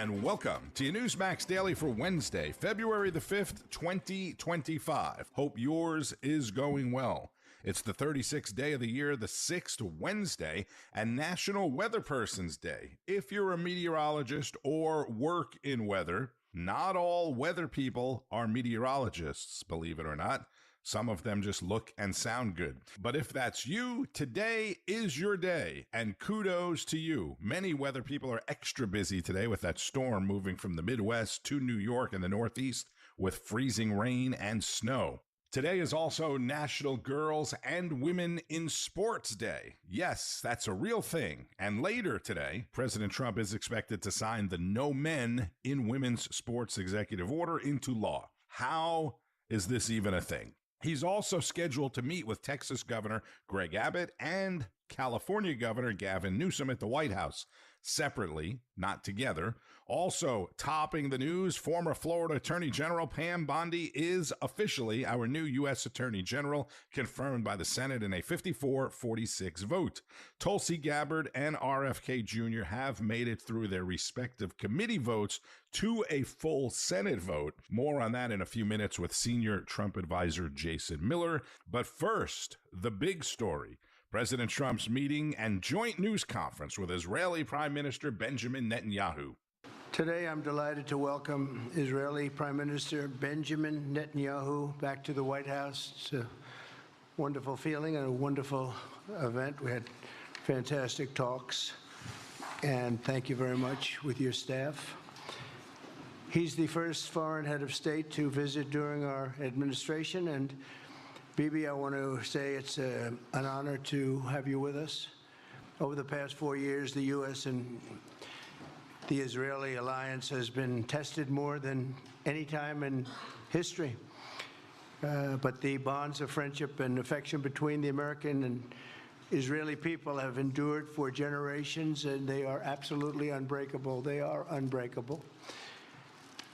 and welcome to your Newsmax Daily for Wednesday, February the 5th, 2025. Hope yours is going well. It's the 36th day of the year, the 6th Wednesday, and National Weather Person's Day. If you're a meteorologist or work in weather, not all weather people are meteorologists, believe it or not. Some of them just look and sound good. But if that's you, today is your day, and kudos to you. Many weather people are extra busy today with that storm moving from the Midwest to New York and the Northeast with freezing rain and snow. Today is also National Girls and Women in Sports Day. Yes, that's a real thing. And later today, President Trump is expected to sign the No Men in Women's Sports Executive Order into law. How is this even a thing? He's also scheduled to meet with Texas Governor Greg Abbott and California Governor Gavin Newsom at the White House, separately, not together. Also topping the news, former Florida Attorney General Pam Bondi is officially our new U.S. Attorney General, confirmed by the Senate in a 54-46 vote. Tulsi Gabbard and RFK Jr. have made it through their respective committee votes to a full Senate vote. More on that in a few minutes with senior Trump advisor Jason Miller. But first, the big story. President Trump's meeting and joint news conference with Israeli Prime Minister Benjamin Netanyahu. Today, I'm delighted to welcome Israeli Prime Minister Benjamin Netanyahu back to the White House. It's a wonderful feeling and a wonderful event. We had fantastic talks, and thank you very much with your staff. He's the first foreign head of state to visit during our administration, and Bibi, I want to say it's an honor to have you with us. Over the past 4 years, the U.S. and the Israeli alliance has been tested more than any time in history. But the bonds of friendship and affection between the American and Israeli people have endured for generations, and they are absolutely unbreakable. They are unbreakable.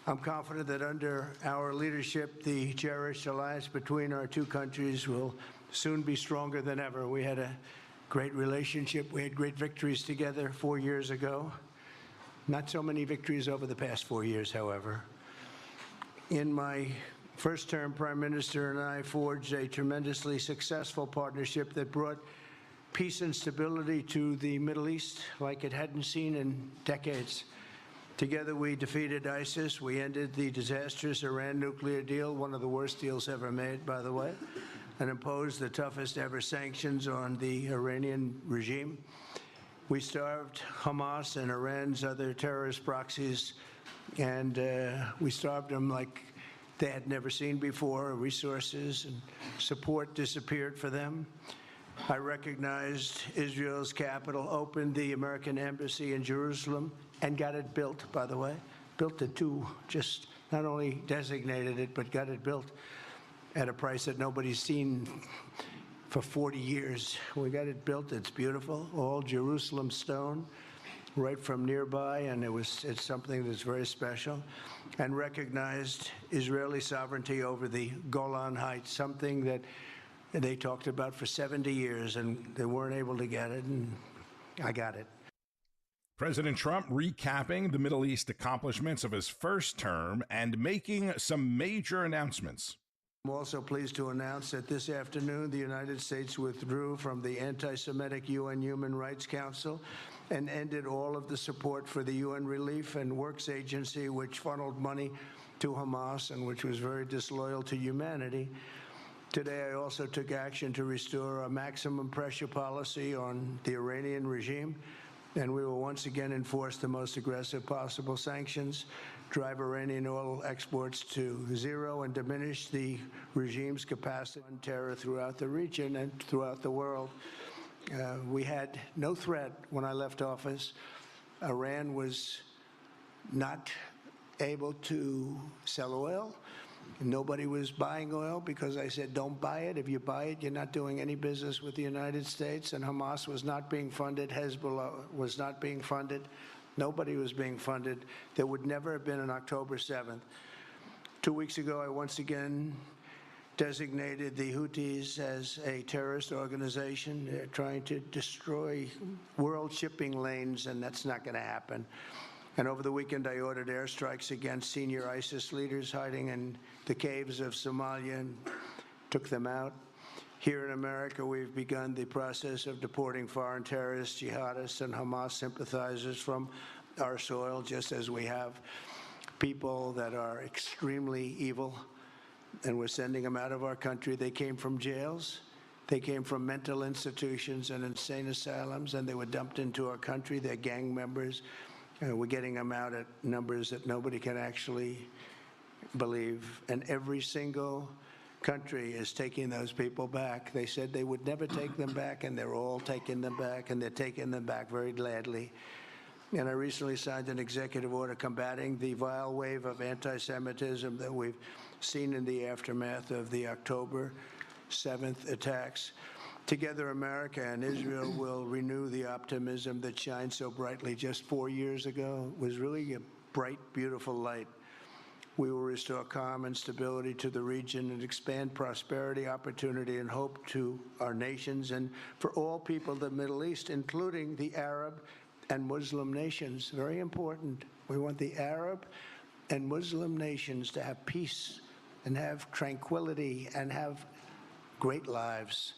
I'm confident that under our leadership, the cherished alliance between our two countries will soon be stronger than ever. We had a great relationship. We had great victories together 4 years ago. Not so many victories over the past 4 years, however. In my first term, Prime Minister and I forged a tremendously successful partnership that brought peace and stability to the Middle East like it hadn't seen in decades. Together, we defeated ISIS. We ended the disastrous Iran nuclear deal, one of the worst deals ever made, by the way, and imposed the toughest ever sanctions on the Iranian regime. We starved Hamas and Iran's other terrorist proxies, and we starved them like they had never seen before. Resources and support disappeared for them. I recognized Israel's capital, opened the American embassy in Jerusalem, and got it built, by the way. Built it too, just not only designated it, but got it built at a price that nobody's seen for 40 years. We got it built. It's beautiful, all Jerusalem stone, right from nearby, and it's something that's very special. And recognized Israeli sovereignty over the Golan Heights, something that they talked about for 70 years, and they weren't able to get it, and I got it. President Trump recapping the Middle East accomplishments of his first term and making some major announcements. I'm also pleased to announce that this afternoon, the United States withdrew from the anti-Semitic UN Human Rights Council and ended all of the support for the UN Relief and Works Agency, which funneled money to Hamas and which was very disloyal to humanity. Today, I also took action to restore a maximum pressure policy on the Iranian regime, and we will once again enforce the most aggressive possible sanctions, drive Iranian oil exports to zero, and diminish the regime's capacity on terror throughout the region and throughout the world. We had no threat when I left office. Iran was not able to sell oil. Nobody was buying oil because I said, don't buy it. If you buy it, you're not doing any business with the United States. And Hamas was not being funded. Hezbollah was not being funded. Nobody was being funded. There would never have been an October 7th. 2 weeks ago, I once again designated the Houthis as a terrorist organization. They're trying to destroy world shipping lanes, and that's not going to happen. And over the weekend, I ordered airstrikes against senior ISIS leaders hiding in the caves of Somalia and took them out. Here in America, we've begun the process of deporting foreign terrorists, jihadists, and Hamas sympathizers from our soil, just as we have people that are extremely evil, and we're sending them out of our country. They came from jails. They came from mental institutions and insane asylums, and they were dumped into our country. They're gang members. We're getting them out at numbers that nobody can actually believe. And every single country is taking those people back. They said they would never take them back, and they're all taking them back, and they're taking them back very gladly. And I recently signed an executive order combating the vile wave of anti-Semitism that we've seen in the aftermath of the October 7th attacks. Together, America and Israel will renew the optimism that shined so brightly just 4 years ago. It was really a bright, beautiful light. We will restore calm and stability to the region and expand prosperity, opportunity, and hope to our nations and for all people of the Middle East, including the Arab and Muslim nations. Very important. We want the Arab and Muslim nations to have peace and have tranquility and have great lives.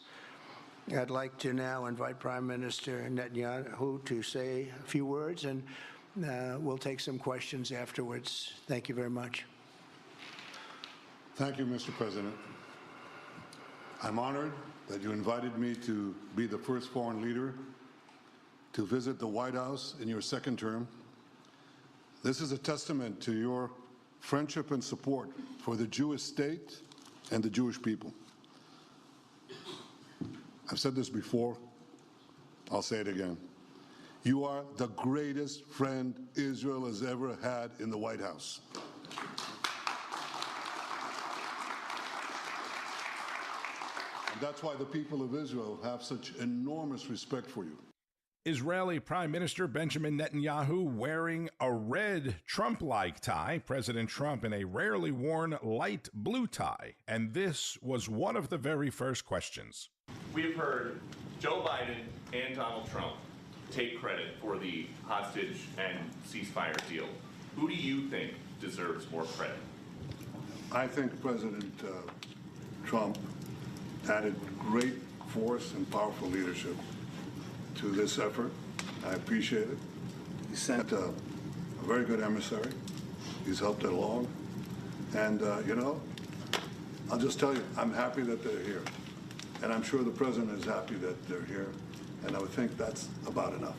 I'd like to now invite Prime Minister Netanyahu to say a few words, and we'll take some questions afterwards. Thank you very much. Thank you, Mr. President. I'm honored that you invited me to be the first foreign leader to visit the White House in your second term. This is a testament to your friendship and support for the Jewish state and the Jewish people. I've said this before, I'll say it again. You are the greatest friend Israel has ever had in the White House. And that's why the people of Israel have such enormous respect for you. Israeli Prime Minister Benjamin Netanyahu wearing a red Trump-like tie, President Trump in a rarely worn light blue tie. And this was one of the very first questions. We have heard Joe Biden and Donald Trump take credit for the hostage and ceasefire deal. Who do you think deserves more credit? I think President Trump added great force and powerful leadership to this effort. I appreciate it. He sent a very good emissary. He's helped it along. And, you know, I'll just tell you, I'm happy that they're here. And I'm sure the president is happy that they're here. And I would think that's about enough.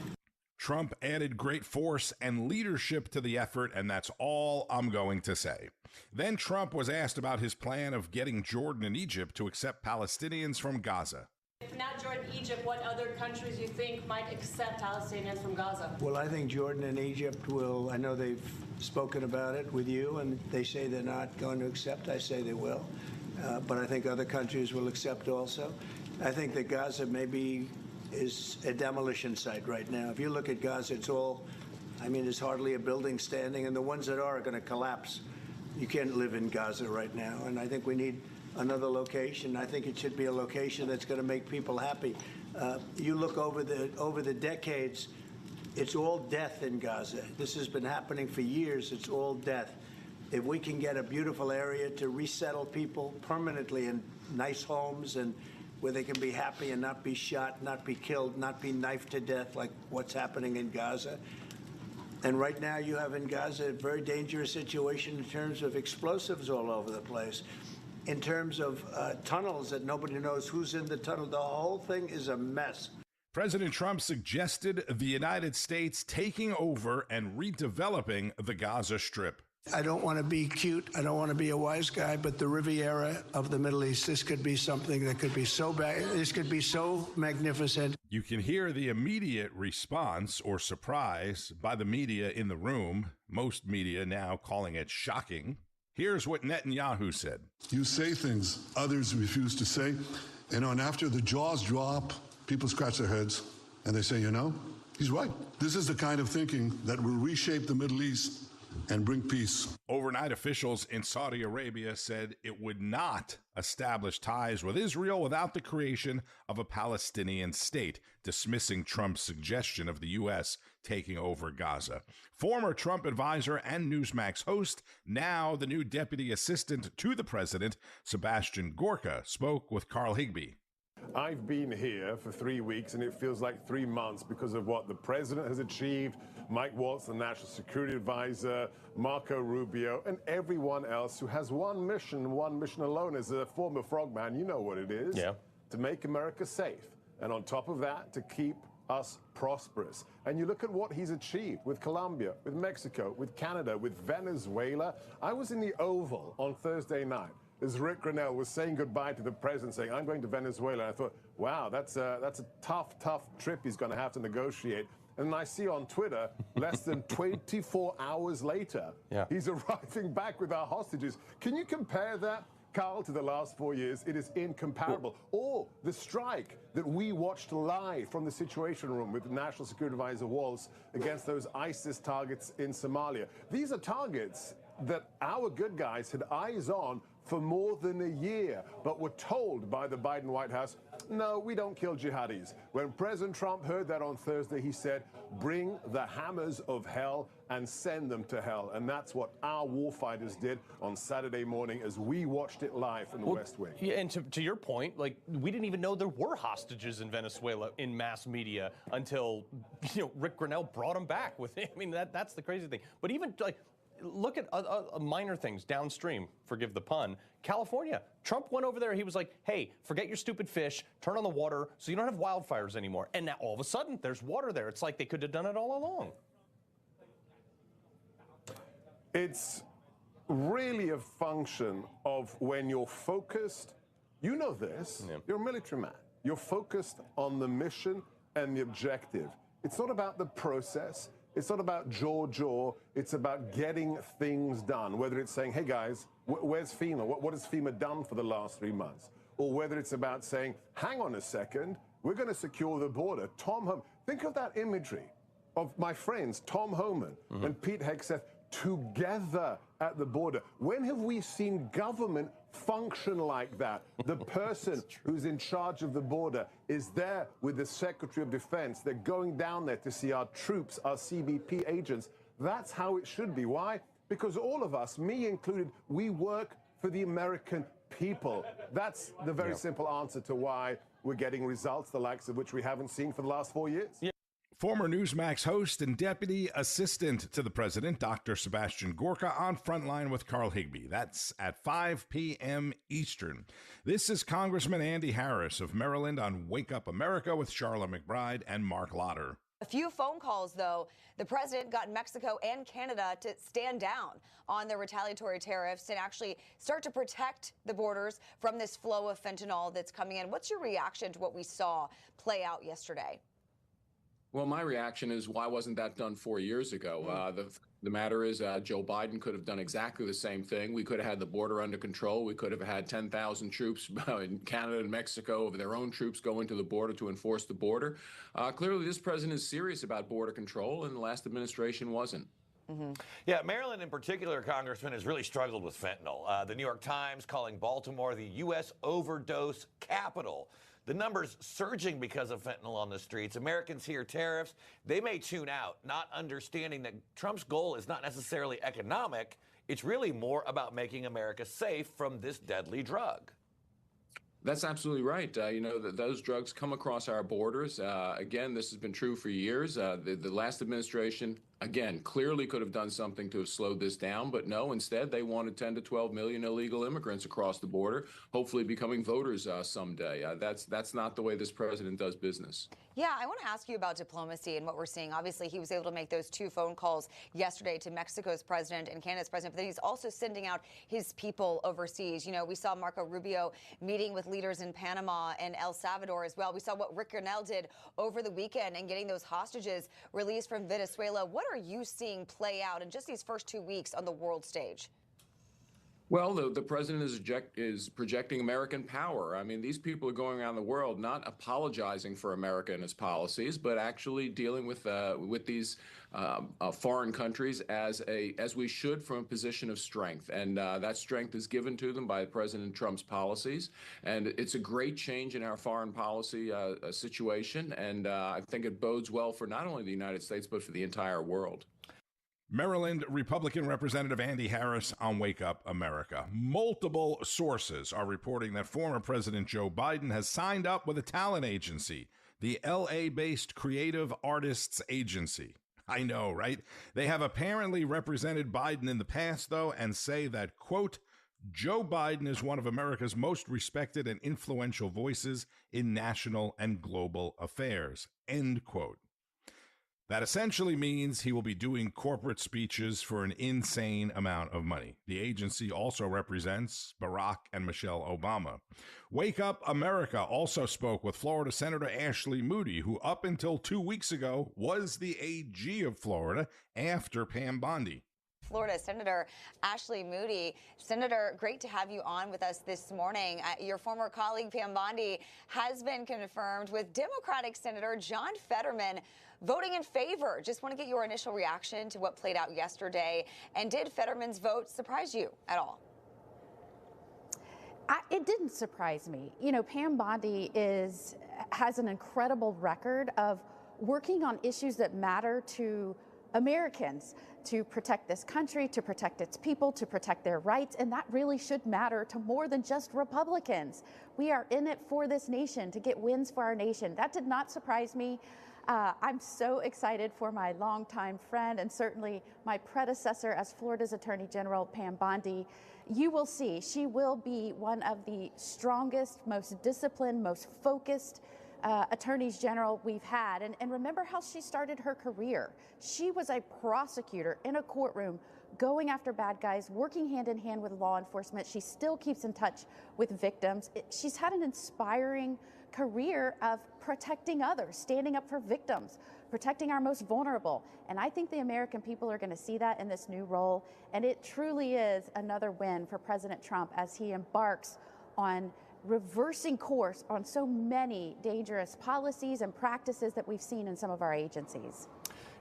Trump added great force and leadership to the effort, and that's all I'm going to say. Then Trump was asked about his plan of getting Jordan and Egypt to accept Palestinians from Gaza. If not Jordan, Egypt, what other countries you think might accept Palestinians from Gaza? Well, I think Jordan and Egypt will. I know they've spoken about it with you, and they say they're not going to accept. I say they will. But I think other countries will accept also. I think that Gaza maybe is a demolition site right now. If you look at Gaza, it's all, I mean, there's hardly a building standing, and the ones that are going to collapse. You can't live in Gaza right now, and I think we need another location. I think it should be a location that's going to make people happy. You look over the decades, it's all death in Gaza. This has been happening for years. It's all death. If we can get a beautiful area to resettle people permanently in nice homes and where they can be happy and not be shot, not be killed, not be knifed to death like what's happening in Gaza. And right now you have in Gaza a very dangerous situation in terms of explosives all over the place, in terms of tunnels that nobody knows who's in the tunnel. The whole thing is a mess. President Trump suggested the United States taking over and redeveloping the Gaza Strip. I don't want to be cute. I don't want to be a wise guy, but the Riviera of the Middle East, this could be something that could be so bad. This could be so magnificent. You can hear the immediate response or surprise by the media in the room, most media now calling it shocking. Here's what Netanyahu said. You say things others refuse to say, and after the jaws drop, people scratch their heads and they say, you know, he's right. This is the kind of thinking that will reshape the Middle East and bring peace. Overnight, officials in Saudi Arabia said it would not establish ties with Israel without the creation of a Palestinian state, dismissing Trump's suggestion of the U.S. taking over Gaza. Former Trump advisor and Newsmax host, now the new deputy assistant to the president, Sebastian Gorka, spoke with Carl Higbie. I've been here for 3 weeks, and it feels like 3 months because of what the president has achieved, Mike Waltz, the national security advisor, Marco Rubio, and everyone else who has one mission alone. As a former frogman, you know what it is. Yeah. To make America safe. And on top of that, to keep us prosperous. And you look at what he's achieved with Colombia, with Mexico, with Canada, with Venezuela. I was in the Oval on Thursday night as Rick Grenell was saying goodbye to the president, saying, I'm going to Venezuela. And I thought, wow, that's a tough trip he's going to have to negotiate. And I see on Twitter, less than 24 hours later, he's arriving back with our hostages. Can you compare that, Carl, to the last 4 years? It is incomparable. Or the strike that we watched live from the Situation Room with National Security Advisor Waltz against those ISIS targets in Somalia. These are targets that our good guys had eyes on for more than a year, but were told by the Biden White House, no, we don't kill jihadis. When President Trump heard that on Thursday, he said, bring the hammers of hell and send them to hell. And that's what our warfighters did on Saturday morning as we watched it live from the West Wing. Yeah, and to your point, like, we didn't even know there were hostages in Venezuela in mass media until, Rick Grenell brought them back with him. I mean, that's the crazy thing. But even, like, look at minor things downstream, forgive the pun. California, Trump went over there. He was like, hey, forget your stupid fish, turn on the water so you don't have wildfires anymore. And now all of a sudden there's water there. It's like they could have done it all along. It's really a function of when you're focused. You know this. Yeah. You're a military man. You're focused on the mission and the objective. It's not about the process. It's not about jaw. It's about getting things done, whether it's saying, hey, guys, where's FEMA? What has FEMA done for the last 3 months? Or whether it's about saying, hang on a second, we're going to secure the border. Think of that imagery of my friends, Tom Homan and Pete Hegseth, together at the border. When have we seen government function like that? The person who's in charge of the border is there with the Secretary of Defense. They're going down there to see our troops, our CBP agents. That's how it should be. Why? Because all of us, me included, we work for the American people. That's the very simple answer to why we're getting results, the likes of which we haven't seen for the last 4 years. Yeah. Former Newsmax host and deputy assistant to the president, Dr. Sebastian Gorka, on Frontline with Carl Higbie. That's at 5 p.m. Eastern. This is Congressman Andy Harris of Maryland on Wake Up America with Charlotte McBride and Mark Lotter. A few phone calls, though. The president got Mexico and Canada to stand down on their retaliatory tariffs and actually start to protect the borders from this flow of fentanyl that's coming in. What's your reaction to what we saw play out yesterday? Well, my reaction is, why wasn't that done 4 years ago? The matter is, Joe Biden could have done exactly the same thing. We could have had the border under control. We could have had 10,000 troops in Canada and Mexico, of their own troops, go into the border to enforce the border. Clearly, this president is serious about border control, and the last administration wasn't. Yeah, Maryland in particular, Congressman, has really struggled with fentanyl. The New York Times calling Baltimore the U.S. overdose capital. The numbers surging because of fentanyl on the streets. Americans hear tariffs. They may tune out, not understanding that Trump's goal is not necessarily economic. It's really more about making America safe from this deadly drug. That's absolutely right. Those drugs come across our borders. Again, this has been true for years. The last administration, again, clearly could have done something to have slowed this down, but no, instead they wanted 10 to 12 million illegal immigrants across the border, hopefully becoming voters someday. That's not the way this president does business. Yeah, I want to ask you about diplomacy and what we're seeing. Obviously, he was able to make those 2 phone calls yesterday to Mexico's president and Canada's president, but then he's also sending out his people overseas. We saw Marco Rubio meeting with leaders in Panama and El Salvador as well. We saw what Rick Grenell did over the weekend and getting those hostages released from Venezuela. What are you seeing play out in just these first 2 weeks on the world stage? Well, the president is projecting American power. I mean, these people are going around the world not apologizing for America and its policies, but actually dealing with these foreign countries as we should from a position of strength, and that strength is given to them by President Trump's policies. And it's a great change in our foreign policy situation, and I think it bodes well for not only the United States but for the entire world. Maryland Republican Representative Andy Harris on Wake Up America. Multiple sources are reporting that former President Joe Biden has signed up with a talent agency, the LA-based Creative Artists Agency. I know, right? They have apparently represented Biden in the past, though, and say that, quote, Joe Biden is one of America's most respected and influential voices in national and global affairs, end quote. That essentially means he will be doing corporate speeches for an insane amount of money. The agency also represents Barack and Michelle Obama. Wake Up America also spoke with Florida Senator Ashley Moody, who up until 2 weeks ago was the AG of Florida after Pam Bondi. Florida Senator Ashley Moody. Senator, great to have you on with us this morning. Your former colleague Pam Bondi has been confirmed with Democratic Senator John Fetterman voting in favor. Just want to get your initial reaction to what played out yesterday. And did Fetterman's vote surprise you at all? It didn't surprise me. You know, Pam Bondi has an incredible record of working on issues that matter to Americans, to protect this country, to protect its people, to protect their rights, and that really should matter to more than just Republicans. We are in it for this nation, to get wins for our nation. That did not surprise me. I'm so excited for my longtime friend and certainly my predecessor as Florida's Attorney General, Pam Bondi. You will see she will be one of the strongest, most disciplined, most focused attorneys general we've had. And remember how she started her career. She was a prosecutor in a courtroom going after bad guys, working hand in hand with law enforcement. She still keeps in touch with victims. She's had an inspiring career of protecting others, standing up for victims, protecting our most vulnerable. And I think the American people are going to see that in this new role. And it truly is another win for President Trump as he embarks on reversing course on so many dangerous policies and practices that we've seen in some of our agencies.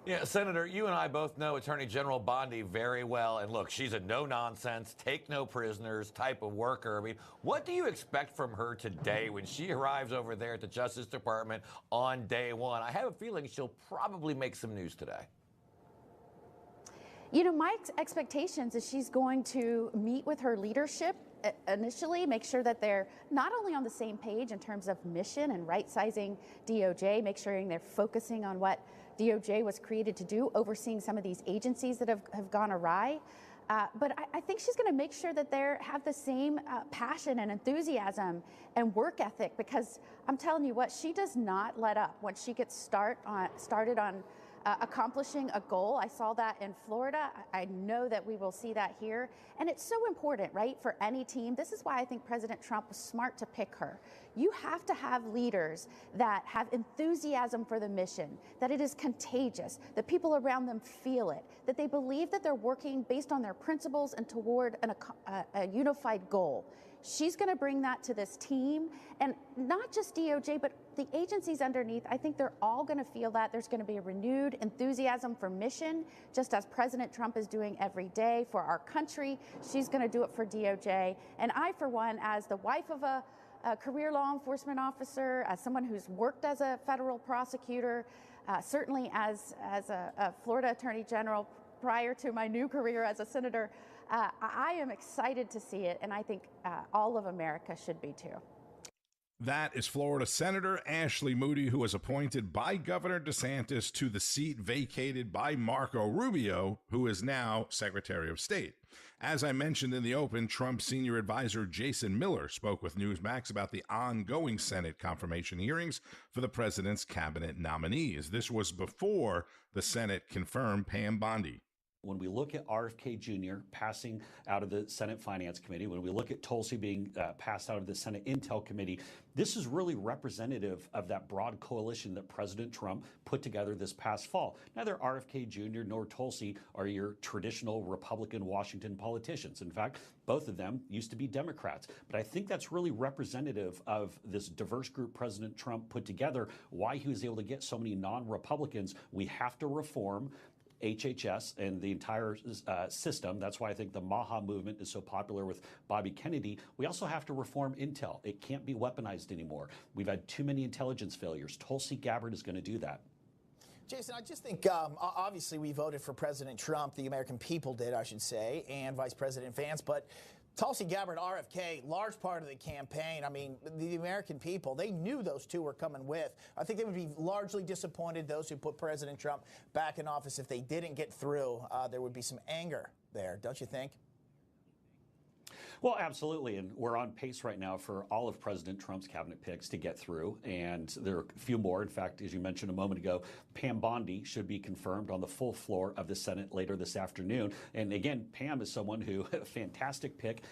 Yeah, Senator, you and I both know Attorney General Bondi very well. And look, she's a no-nonsense, take no prisoners type of worker. I mean, what do you expect from her today when she arrives over there at the Justice Department on day one? I have a feeling she'll probably make some news today. You know, my expectations is she's going to meet with her leadership initially, make sure that they're not only on the same page in terms of mission and right-sizing DOJ, make sure they're focusing on what DOJ was created to do, overseeing some of these agencies that have gone awry. But I think she's going to make sure that they have the same passion and enthusiasm and work ethic, because I'm telling you what, she does not let up when she gets started on accomplishing a goal. I saw that in Florida. I know that we will see that here. And it's so important, right, for any team. This is why I think President Trump was smart to pick her. You have to have leaders that have enthusiasm for the mission, that it is contagious, that people around them feel it, that they believe that they're working based on their principles and toward a unified goal. She's going to bring that to this team, and not just DOJ, but the agencies underneath. I think they're all going to feel that. There's going to be a renewed enthusiasm for mission, just as President Trump is doing every day for our country. She's going to do it for DOJ. And I, for one, as the wife of a career law enforcement officer, as someone who's worked as a federal prosecutor, certainly as a Florida Attorney General prior to my new career as a senator, I am excited to see it, and I think all of America should be too. That is Florida Senator Ashley Moody, who was appointed by Governor DeSantis to the seat vacated by Marco Rubio, who is now Secretary of State. As I mentioned in the open, Trump's senior advisor Jason Miller spoke with Newsmax about the ongoing Senate confirmation hearings for the president's cabinet nominees. This was before the Senate confirmed Pam Bondi. When we look at RFK Jr. passing out of the Senate Finance Committee, when we look at Tulsi being passed out of the Senate Intel Committee, this is really representative of that broad coalition that President Trump put together this past fall. Neither RFK Jr. nor Tulsi are your traditional Republican Washington politicians. In fact, both of them used to be Democrats. But I think that's really representative of this diverse group President Trump put together, why he was able to get so many non-Republicans. We have to reform HHS and the entire system. That's why I think the MAHA movement is so popular with Bobby Kennedy. We also have to reform Intel. It can't be weaponized anymore. We've had too many intelligence failures. Tulsi Gabbard is going to do that. Jason, I just think, obviously, we voted for President Trump. The American people did, I should say, and Vice President Vance. But Tulsi Gabbard, RFK, large part of the campaign. I mean, the American people, they knew those two were coming with. I think they would be largely disappointed, those who put President Trump back in office, if they didn't get through. There would be some anger there, don't you think? Well, absolutely. And we're on pace right now for all of President Trump's cabinet picks to get through. And there are a few more. In fact, as you mentioned a moment ago, Pam Bondi should be confirmed on the full floor of the Senate later this afternoon. And again, Pam is someone who, a fantastic pick,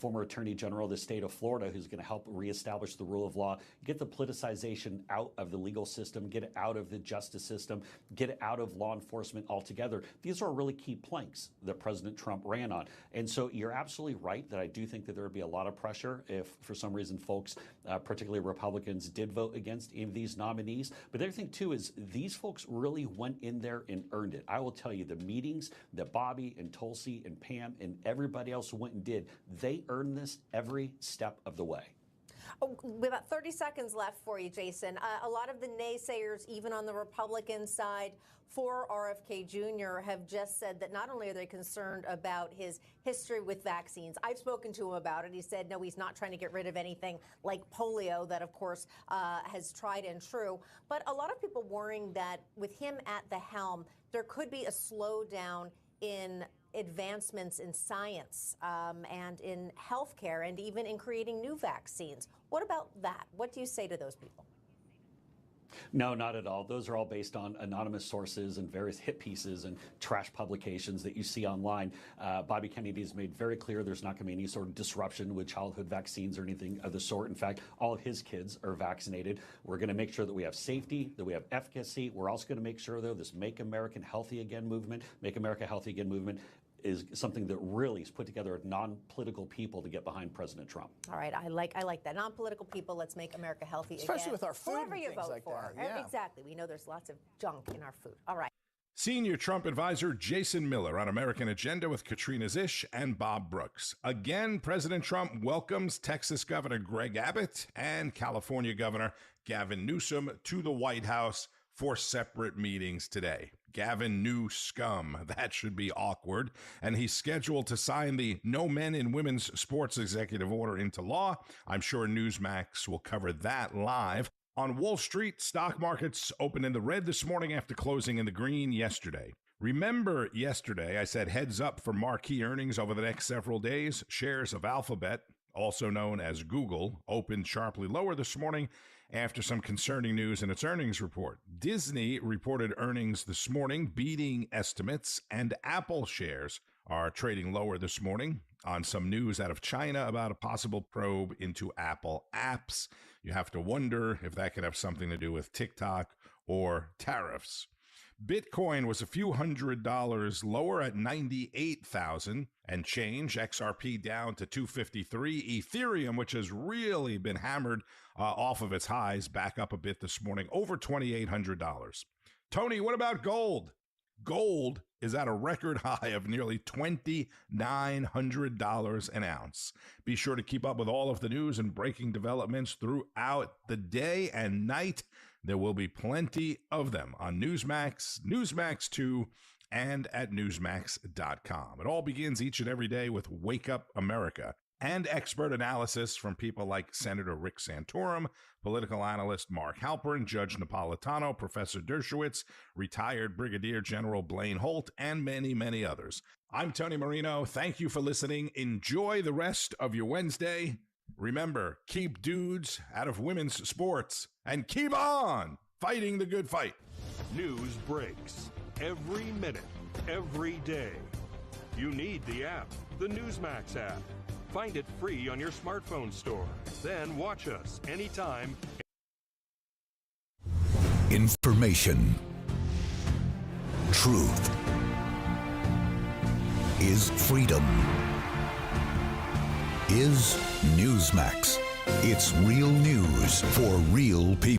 former Attorney General of the state of Florida, who's going to help reestablish the rule of law, get the politicization out of the legal system, get it out of the justice system, get it out of law enforcement altogether. These are really key planks that President Trump ran on. And so you're absolutely right that I do think that there would be a lot of pressure if, for some reason, folks, particularly Republicans, did vote against any of these nominees. But the other thing, too, is these folks really went in there and earned it. I will tell you, the meetings that Bobby and Tulsi and Pam and everybody else went and did, they earned this every step of the way. Oh, we have about 30 seconds left for you, Jason. A lot of the naysayers, even on the Republican side, for RFK Jr. have just said that not only are they concerned about his history with vaccines, I've spoken to him about it. He said, no, he's not trying to get rid of anything like polio that, of course, has tried and true. But a lot of people worrying that with him at the helm, there could be a slowdown in advancements in science and in healthcare and even in creating new vaccines. What about that? What do you say to those people? No, not at all. Those are all based on anonymous sources and various hit pieces and trash publications that you see online. Bobby Kennedy has made very clear there's not going to be any sort of disruption with childhood vaccines or anything of the sort. In fact, all of his kids are vaccinated. We're going to make sure that we have safety, that we have efficacy. We're also going to make sure, though, this Make America Healthy Again movement is something that really is put together of non-political people to get behind President Trump. All right, I like that. Non-political people, let's make America healthy again. Especially with our food Whoever and you things vote like for. that. Yeah. Exactly. We know there's lots of junk in our food. All right. Senior Trump advisor Jason Miller on American Agenda with Katrina Zish and Bob Brooks. Again, President Trump welcomes Texas Governor Greg Abbott and California Governor Gavin Newsom to the White House for separate meetings today. Gavin Newscum, that should be awkward. And he's scheduled to sign the No Men in Women's Sports Executive Order into law. I'm sure Newsmax will cover that live. On Wall Street, stock markets opened in the red this morning after closing in the green yesterday. Remember yesterday I said heads up for marquee earnings over the next several days. Shares of Alphabet, also known as Google, opened sharply lower this morning after some concerning news in its earnings report. Disney reported earnings this morning, beating estimates, and Apple shares are trading lower this morning on some news out of China about a possible probe into Apple apps. You have to wonder if that could have something to do with TikTok or tariffs. Bitcoin was a few $100s lower at 98,000 and change. XRP down to 253. Ethereum, which has really been hammered off of its highs, back up a bit this morning, over $2,800. Tony, what about gold? Gold is at a record high of nearly $2,900 an ounce. Be sure to keep up with all of the news and breaking developments throughout the day and night. There will be plenty of them on Newsmax, Newsmax 2, and at Newsmax.com. It all begins each and every day with Wake Up America and expert analysis from people like Senator Rick Santorum, political analyst Mark Halperin, Judge Napolitano, Professor Dershowitz, retired Brigadier General Blaine Holt, and many, many others. I'm Tony Marino. Thank you for listening. Enjoy the rest of your Wednesday. Remember, keep dudes out of women's sports and keep on fighting the good fight. News breaks every minute. every day. You need the app, the Newsmax app. Find it free on your smartphone store. Then watch us anytime. Information. Truth is freedom. Is Newsmax. It's real news for real people.